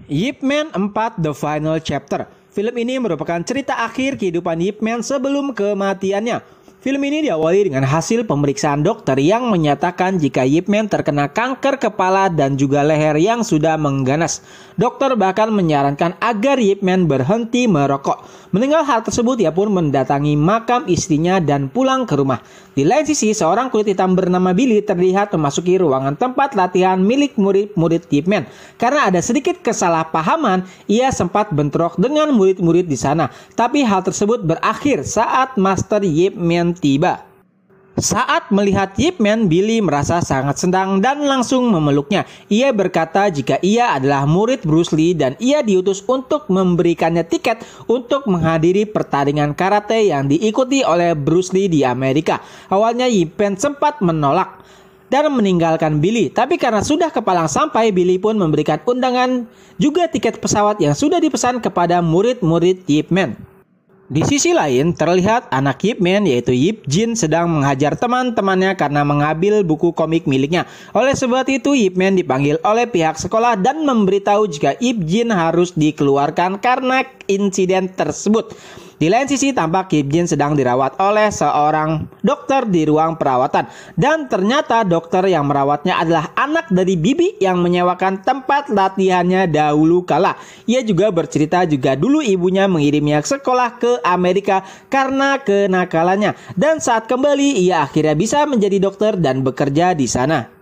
Ip Man 4 The Final Chapter. Film ini merupakan cerita akhir kehidupan Ip Man sebelum kematiannya. Film ini diawali dengan hasil pemeriksaan dokter yang menyatakan jika Ip Man terkena kanker kepala dan juga leher yang sudah mengganas. Dokter bahkan menyarankan agar Ip Man berhenti merokok. Mendengar hal tersebut, ia pun mendatangi makam istrinya dan pulang ke rumah. Di lain sisi, seorang kulit hitam bernama Billy terlihat memasuki ruangan tempat latihan milik murid-murid Ip Man. Karena ada sedikit kesalahpahaman, ia sempat bentrok dengan murid-murid di sana. Tapi hal tersebut berakhir saat Master Ip Man tiba. Saat melihat Ip Man, Billy merasa sangat senang dan langsung memeluknya. Ia berkata jika ia adalah murid Bruce Lee dan ia diutus untuk memberikannya tiket untuk menghadiri pertandingan karate yang diikuti oleh Bruce Lee di Amerika. Awalnya Ip Man sempat menolak dan meninggalkan Billy, tapi karena sudah kepalang sampai, Billy pun memberikan undangan juga tiket pesawat yang sudah dipesan kepada murid-murid Ip Man. Di sisi lain, terlihat anak Ip Man yaitu Ip Jin sedang menghajar teman-temannya karena mengambil buku komik miliknya. Oleh sebab itu, Ip Man dipanggil oleh pihak sekolah dan memberitahu jika Ip Jin harus dikeluarkan karena insiden tersebut. Di lain sisi, tampak Ip Jin sedang dirawat oleh seorang dokter di ruang perawatan. Dan ternyata dokter yang merawatnya adalah anak dari Bibi yang menyewakan tempat latihannya dahulu kala. Ia juga bercerita juga dulu ibunya mengirimnya ke sekolah ke Amerika karena kenakalannya. Dan saat kembali, ia akhirnya bisa menjadi dokter dan bekerja di sana.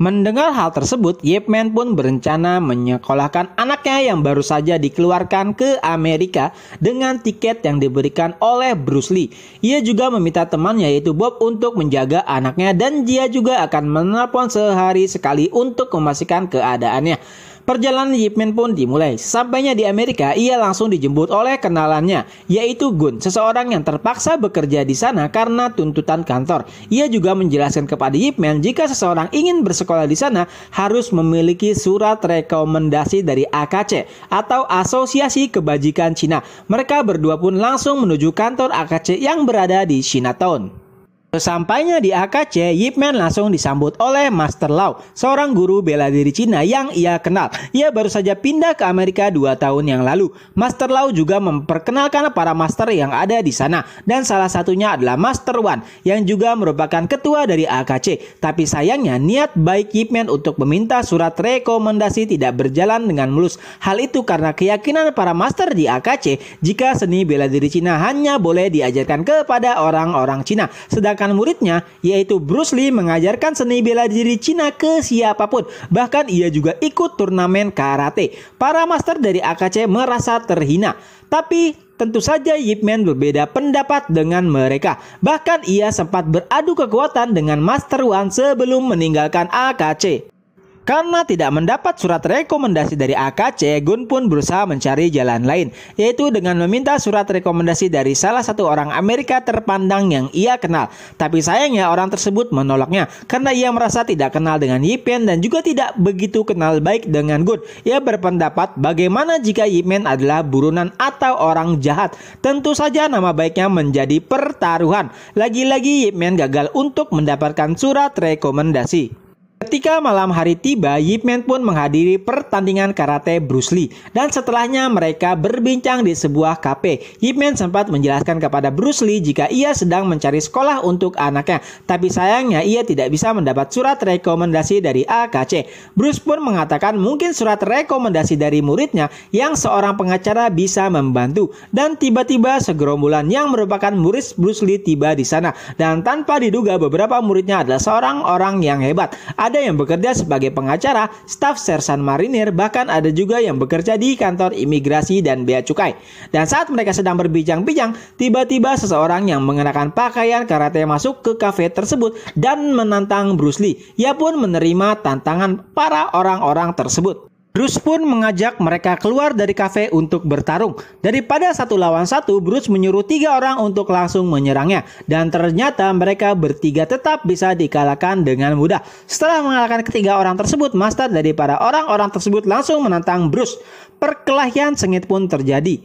Mendengar hal tersebut, Ip Man pun berencana menyekolahkan anaknya yang baru saja dikeluarkan ke Amerika dengan tiket yang diberikan oleh Bruce Lee. Ia juga meminta temannya yaitu Bob untuk menjaga anaknya dan dia juga akan menelpon sehari sekali untuk memastikan keadaannya. Perjalanan Ip Man pun dimulai. Sampainya di Amerika, ia langsung dijemput oleh kenalannya, yaitu Gun, seseorang yang terpaksa bekerja di sana karena tuntutan kantor. Ia juga menjelaskan kepada Ip Man jika seseorang ingin bersekolah di sana harus memiliki surat rekomendasi dari AKC atau Asosiasi Kebajikan Cina. Mereka berdua pun langsung menuju kantor AKC yang berada di Chinatown. Sesampainya di AKC, Ip Man langsung disambut oleh Master Lau, seorang guru bela diri Cina yang ia kenal. Ia baru saja pindah ke Amerika 2 tahun yang lalu. Master Lau juga memperkenalkan para master yang ada di sana, dan salah satunya adalah Master Wan yang juga merupakan ketua dari AKC. Tapi sayangnya niat baik Ip Man untuk meminta surat rekomendasi tidak berjalan dengan mulus. Hal itu karena keyakinan para master di AKC jika seni bela diri Cina hanya boleh diajarkan kepada orang-orang Cina, sedangkan muridnya yaitu Bruce Lee mengajarkan seni bela diri Cina ke siapapun. Bahkan ia juga ikut turnamen karate. Para master dari AKC merasa terhina. Tapi tentu saja Ip Man berbeda pendapat dengan mereka. Bahkan ia sempat beradu kekuatan dengan Master Wan sebelum meninggalkan AKC. Karena tidak mendapat surat rekomendasi dari AKC, Gun pun berusaha mencari jalan lain, yaitu dengan meminta surat rekomendasi dari salah satu orang Amerika terpandang yang ia kenal. Tapi sayangnya orang tersebut menolaknya karena ia merasa tidak kenal dengan Ip Man dan juga tidak begitu kenal baik dengan Gun. Ia berpendapat bagaimana jika Ip Man adalah buronan atau orang jahat. Tentu saja nama baiknya menjadi pertaruhan. Lagi-lagi Ip Man gagal untuk mendapatkan surat rekomendasi. Ketika malam hari tiba, Ip Man pun menghadiri pertandingan karate Bruce Lee. Dan setelahnya mereka berbincang di sebuah kafe. Ip Man sempat menjelaskan kepada Bruce Lee jika ia sedang mencari sekolah untuk anaknya. Tapi sayangnya ia tidak bisa mendapat surat rekomendasi dari AKC. Bruce pun mengatakan mungkin surat rekomendasi dari muridnya yang seorang pengacara bisa membantu. Dan tiba-tiba segerombolan yang merupakan murid Bruce Lee tiba di sana. Dan tanpa diduga beberapa muridnya adalah seorang orang yang hebat. Ada yang bekerja sebagai pengacara, staf sersan marinir, bahkan ada juga yang bekerja di kantor imigrasi dan bea cukai. Dan saat mereka sedang berbincang-bincang, tiba-tiba seseorang yang mengenakan pakaian karate masuk ke kafe tersebut dan menantang Bruce Lee. Ia pun menerima tantangan para orang-orang tersebut. Bruce pun mengajak mereka keluar dari kafe untuk bertarung. Daripada 1 lawan 1, Bruce menyuruh 3 orang untuk langsung menyerangnya. Dan ternyata mereka bertiga tetap bisa dikalahkan dengan mudah. Setelah mengalahkan ketiga orang tersebut, master dari para orang-orang tersebut langsung menantang Bruce. Perkelahian sengit pun terjadi.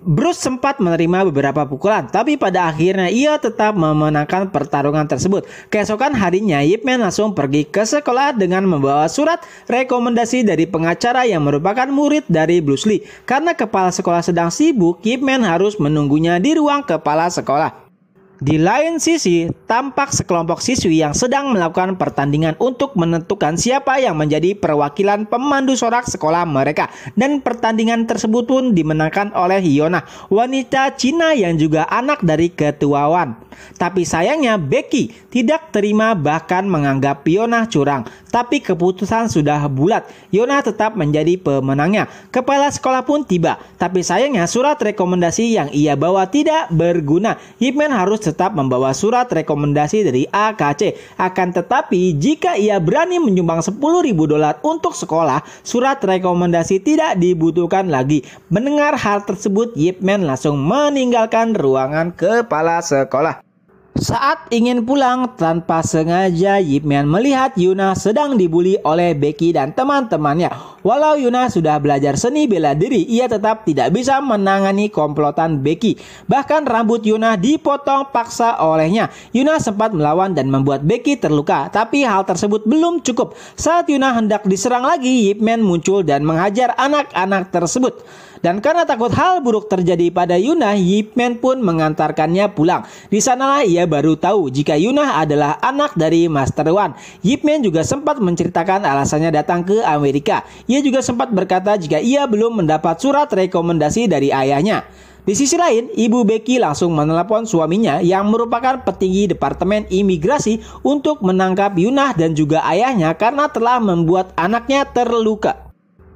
Bruce sempat menerima beberapa pukulan, tapi pada akhirnya ia tetap memenangkan pertarungan tersebut. Keesokan harinya, Ip Man langsung pergi ke sekolah dengan membawa surat rekomendasi dari pengacara yang merupakan murid dari Bruce Lee. Karena kepala sekolah sedang sibuk, Ip Man harus menunggunya di ruang kepala sekolah. Di lain sisi, tampak sekelompok siswi yang sedang melakukan pertandingan untuk menentukan siapa yang menjadi perwakilan pemandu sorak sekolah mereka. Dan pertandingan tersebut pun dimenangkan oleh Yona, wanita Cina yang juga anak dari ketua Wan. Tapi sayangnya Becky tidak terima, bahkan menganggap Yona curang. Tapi keputusan sudah bulat, Yona tetap menjadi pemenangnya. Kepala sekolah pun tiba, tapi sayangnya surat rekomendasi yang ia bawa tidak berguna. Ip Man harus tetap membawa surat rekomendasi dari AKC. Akan tetapi jika ia berani menyumbang $10.000 untuk sekolah, surat rekomendasi tidak dibutuhkan lagi. Mendengar hal tersebut, Ip Man langsung meninggalkan ruangan kepala sekolah. Saat ingin pulang, tanpa sengaja Ip Man melihat Yuna sedang dibully oleh Becky dan teman-temannya. Walau Yuna sudah belajar seni bela diri, ia tetap tidak bisa menangani komplotan Becky. Bahkan rambut Yuna dipotong paksa olehnya. Yuna sempat melawan dan membuat Becky terluka, tapi hal tersebut belum cukup. Saat Yuna hendak diserang lagi, Ip Man muncul dan menghajar anak-anak tersebut. Dan karena takut hal buruk terjadi pada Yuna, Ip Man pun mengantarkannya pulang. Di sanalah ia baru tahu jika Yuna adalah anak dari Master Wan. Ip Man juga sempat menceritakan alasannya datang ke Amerika. Ia juga sempat berkata jika ia belum mendapat surat rekomendasi dari ayahnya. Di sisi lain, Ibu Becky langsung menelepon suaminya yang merupakan petinggi Departemen Imigrasi untuk menangkap Yuna dan juga ayahnya karena telah membuat anaknya terluka.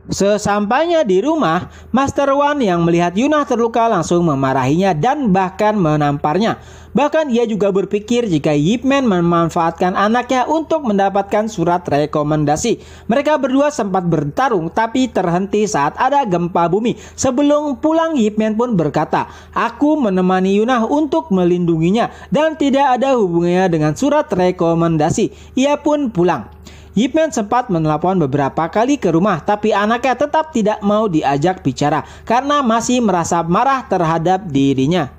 Sesampainya di rumah, Master Wan yang melihat Yuna terluka langsung memarahinya dan bahkan menamparnya. Bahkan ia juga berpikir jika Ip Man memanfaatkan anaknya untuk mendapatkan surat rekomendasi. Mereka berdua sempat bertarung tapi terhenti saat ada gempa bumi. Sebelum pulang, Ip Man pun berkata, "Aku menemani Yuna untuk melindunginya dan tidak ada hubungannya dengan surat rekomendasi." Ia pun pulang. Ip Man sempat menelpon beberapa kali ke rumah, tapi anaknya tetap tidak mau diajak bicara karena masih merasa marah terhadap dirinya.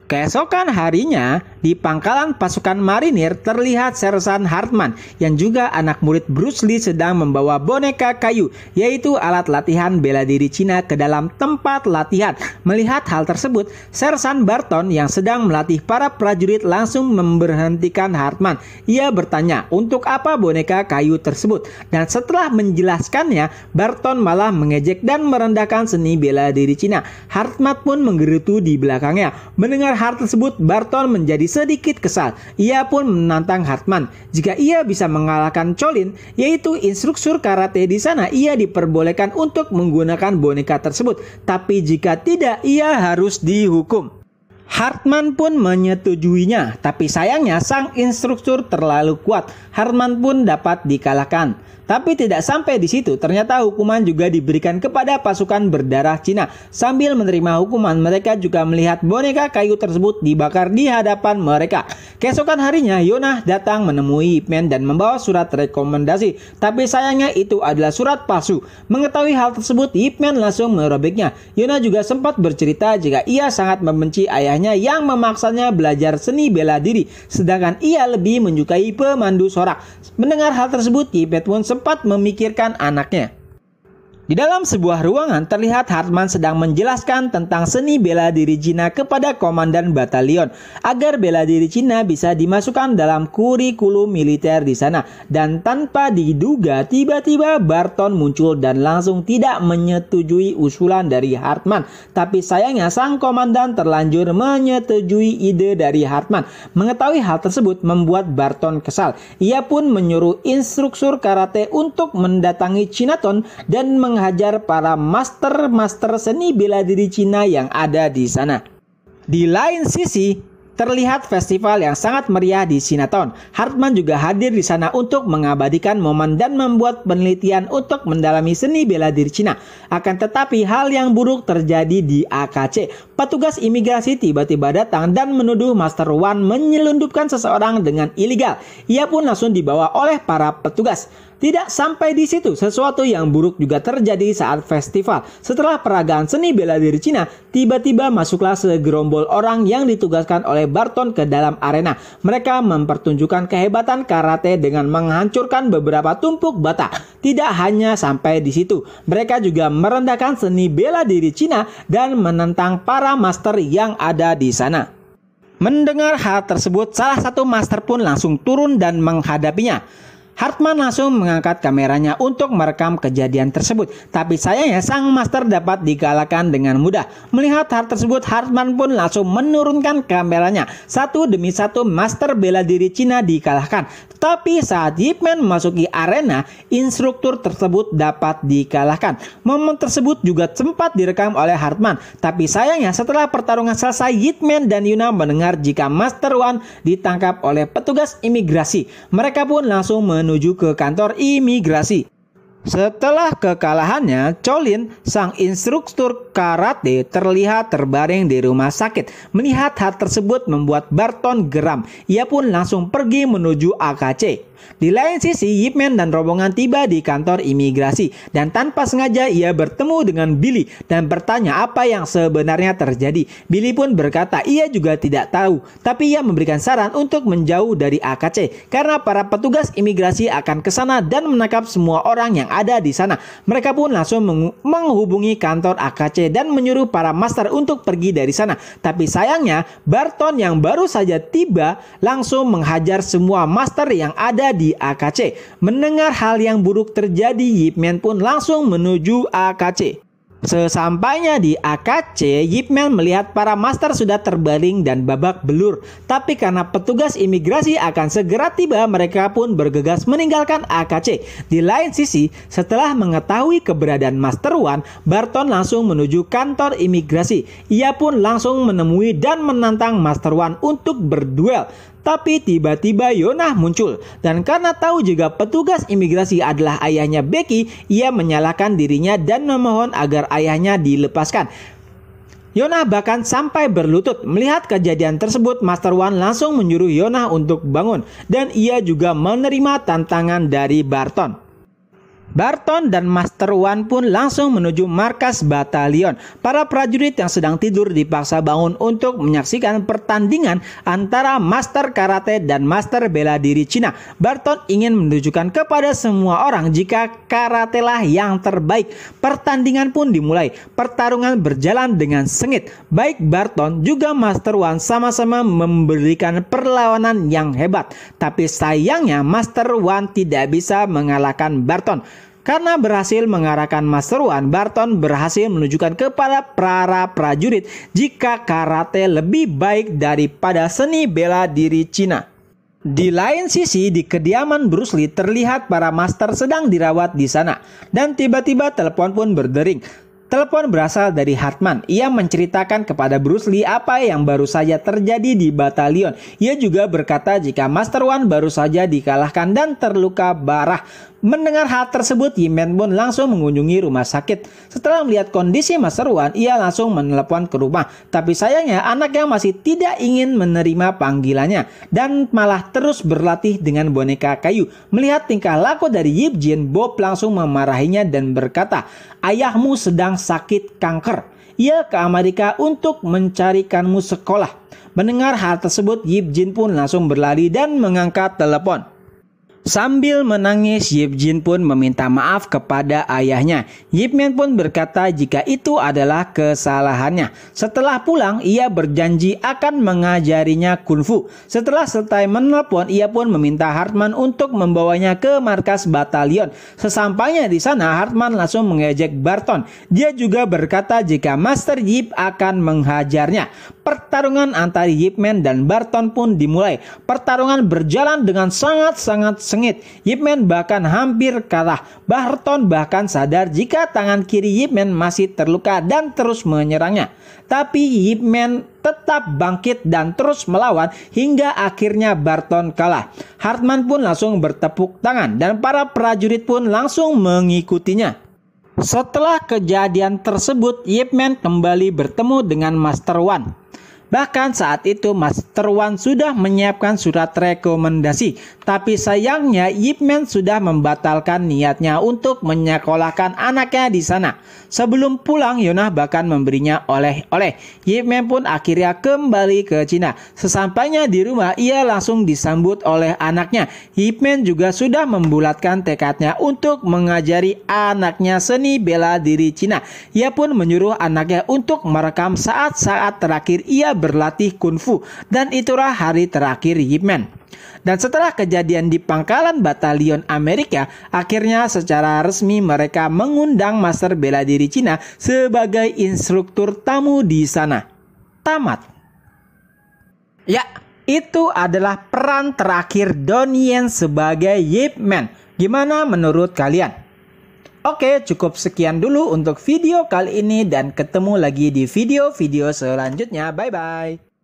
Keesokan harinya, di pangkalan pasukan marinir terlihat Sersan Hartman yang juga anak murid Bruce Lee sedang membawa boneka kayu, yaitu alat latihan bela diri Cina ke dalam tempat latihan. Melihat hal tersebut, Sersan Barton yang sedang melatih para prajurit langsung memberhentikan Hartman. Ia bertanya untuk apa boneka kayu tersebut, dan setelah menjelaskannya, Barton malah mengejek dan merendahkan seni bela diri Cina. Hartman pun menggerutu di belakangnya. Mendengar hal tersebut, Barton menjadi sedikit kesal. Ia pun menantang Hartman jika ia bisa mengalahkan Colin, yaitu instruktur karate di sana. Ia diperbolehkan untuk menggunakan boneka tersebut, tapi jika tidak, ia harus dihukum. Hartman pun menyetujuinya, tapi sayangnya sang instruktur terlalu kuat. Hartman pun dapat dikalahkan. Tapi tidak sampai di situ, ternyata hukuman juga diberikan kepada pasukan berdarah Cina. Sambil menerima hukuman, mereka juga melihat boneka kayu tersebut dibakar di hadapan mereka. Keesokan harinya, Yona datang menemui Ip Man dan membawa surat rekomendasi. Tapi sayangnya itu adalah surat palsu. Mengetahui hal tersebut, Ip Man langsung merobeknya. Yona juga sempat bercerita jika ia sangat membenci ayahnya yang memaksanya belajar seni bela diri, sedangkan ia lebih menyukai pemandu sorak. Mendengar hal tersebut, Ip Man pun sempat memikirkan anaknya. Di dalam sebuah ruangan terlihat Hartman sedang menjelaskan tentang seni bela diri Cina kepada komandan batalion agar bela diri Cina bisa dimasukkan dalam kurikulum militer di sana. Dan tanpa diduga, tiba-tiba Barton muncul dan langsung tidak menyetujui usulan dari Hartman. Tapi sayangnya sang komandan terlanjur menyetujui ide dari Hartman. Mengetahui hal tersebut membuat Barton kesal. Ia pun menyuruh instruktur karate untuk mendatangi Cinaton dan menghajar para master seni bela diri Cina yang ada di sana. Di lain sisi, terlihat festival yang sangat meriah di Chinatown. Hartman juga hadir di sana untuk mengabadikan momen dan membuat penelitian untuk mendalami seni bela diri Cina. Akan tetapi hal yang buruk terjadi di AKC. Petugas imigrasi tiba-tiba datang dan menuduh Master Wan menyelundupkan seseorang dengan ilegal. Ia pun langsung dibawa oleh para petugas. Tidak sampai di situ, sesuatu yang buruk juga terjadi saat festival. Setelah peragaan seni bela diri Cina, tiba-tiba masuklah segerombol orang yang ditugaskan oleh Barton ke dalam arena. Mereka mempertunjukkan kehebatan karate dengan menghancurkan beberapa tumpuk bata. Tidak hanya sampai di situ, mereka juga merendahkan seni bela diri Cina dan menentang para master yang ada di sana. Mendengar hal tersebut, salah satu master pun langsung turun dan menghadapinya. Hartman langsung mengangkat kameranya untuk merekam kejadian tersebut. Tapi sayangnya sang master dapat dikalahkan dengan mudah. Melihat hal tersebut, Hartman pun langsung menurunkan kameranya. Satu demi satu master bela diri Cina dikalahkan. Tapi saat Yip Man memasuki arena, instruktur tersebut dapat dikalahkan. Momen tersebut juga sempat direkam oleh Hartman. Tapi sayangnya setelah pertarungan selesai, Yip Man dan Yuna mendengar jika Master Wan ditangkap oleh petugas imigrasi. Mereka pun langsung menuju ke kantor imigrasi. Setelah kekalahannya, Cholin, sang instruktur karate, terlihat terbaring di rumah sakit. Melihat hal tersebut membuat Barton geram. Ia pun langsung pergi menuju AKC. Di lain sisi, Yip Man dan rombongan tiba di kantor imigrasi dan tanpa sengaja ia bertemu dengan Billy dan bertanya apa yang sebenarnya terjadi. Billy pun berkata ia juga tidak tahu, tapi ia memberikan saran untuk menjauh dari AKC karena para petugas imigrasi akan ke sana dan menangkap semua orang yang ada di sana. Mereka pun langsung menghubungi kantor AKC dan menyuruh para master untuk pergi dari sana. Tapi sayangnya, Barton yang baru saja tiba langsung menghajar semua master yang ada di AKC. Mendengar hal yang buruk terjadi, Yip Man pun langsung menuju AKC. Sesampainya di AKC, Yip Man melihat para master sudah terbaring dan babak belur. Tapi karena petugas imigrasi akan segera tiba, mereka pun bergegas meninggalkan AKC. Di lain sisi, setelah mengetahui keberadaan Master Wan, Barton langsung menuju kantor imigrasi. Ia pun langsung menemui dan menantang Master Wan untuk berduel. Tapi tiba-tiba Yonah muncul. Dan karena tahu juga petugas imigrasi adalah ayahnya Becky, ia menyalahkan dirinya dan memohon agar ayahnya dilepaskan. Yonah bahkan sampai berlutut. Melihat kejadian tersebut, Master Wan langsung menyuruh Yonah untuk bangun. Dan ia juga menerima tantangan dari Barton. Barton dan Master Wan pun langsung menuju markas batalion. Para prajurit yang sedang tidur dipaksa bangun untuk menyaksikan pertandingan antara Master Karate dan Master Bela Diri Cina. Barton ingin menunjukkan kepada semua orang jika karate lah yang terbaik. Pertandingan pun dimulai. Pertarungan berjalan dengan sengit. Baik Barton juga Master Wan sama-sama memberikan perlawanan yang hebat. Tapi sayangnya Master Wan tidak bisa mengalahkan Barton. Karena berhasil mengarahkan Master Wan, Barton berhasil menunjukkan kepada para prajurit jika karate lebih baik daripada seni bela diri Cina. Di lain sisi, di kediaman Bruce Lee terlihat para master sedang dirawat di sana. Dan tiba-tiba telepon pun berdering. Telepon berasal dari Hartman. Ia menceritakan kepada Bruce Lee apa yang baru saja terjadi di batalion. Ia juga berkata jika Master Wan baru saja dikalahkan dan terluka parah. Mendengar hal tersebut, Yip Man pun langsung mengunjungi rumah sakit. Setelah melihat kondisi Master Wan, ia langsung menelepon ke rumah. Tapi sayangnya anaknya masih tidak ingin menerima panggilannya dan malah terus berlatih dengan boneka kayu. Melihat tingkah laku dari Yip Jin, Bob langsung memarahinya dan berkata, "Ayahmu sedang sakit kanker. Ia ke Amerika untuk mencarikanmu sekolah." Mendengar hal tersebut, Yip Jin pun langsung berlari dan mengangkat telepon. Sambil menangis, Yip Jin pun meminta maaf kepada ayahnya. Yip Man pun berkata jika itu adalah kesalahannya. Setelah pulang, ia berjanji akan mengajarinya kungfu. Setelah selesai menelpon, ia pun meminta Hartman untuk membawanya ke markas batalion. Sesampainya di sana, Hartman langsung mengejek Barton. Dia juga berkata jika Master Yip akan menghajarnya. Pertarungan antara Yip Man dan Barton pun dimulai. Pertarungan berjalan dengan sangat-sangat sengit. Yip Man bahkan hampir kalah. Barton bahkan sadar jika tangan kiri Yip Man masih terluka dan terus menyerangnya. Tapi Yip Man tetap bangkit dan terus melawan hingga akhirnya Barton kalah. Hartman pun langsung bertepuk tangan dan para prajurit pun langsung mengikutinya. Setelah kejadian tersebut, Yip Man kembali bertemu dengan Master Wan. Bahkan saat itu Master Wan sudah menyiapkan surat rekomendasi. Tapi sayangnya Ip Man sudah membatalkan niatnya untuk menyekolahkan anaknya di sana. Sebelum pulang, Yonah bahkan memberinya oleh-oleh. Ip Man pun akhirnya kembali ke Cina. Sesampainya di rumah, ia langsung disambut oleh anaknya. Ip Man juga sudah membulatkan tekadnya untuk mengajari anaknya seni bela diri Cina. Ia pun menyuruh anaknya untuk merekam saat-saat terakhir ia berlatih kungfu, dan itulah hari terakhir Ip Man. Dan setelah kejadian di pangkalan batalion Amerika, akhirnya secara resmi mereka mengundang Master Bela Diri Cina sebagai instruktur tamu di sana. Tamat. Ya, itu adalah peran terakhir Donnie Yen sebagai Ip Man. Gimana menurut kalian? Oke, cukup sekian dulu untuk video kali ini dan ketemu lagi di video-video selanjutnya. Bye-bye.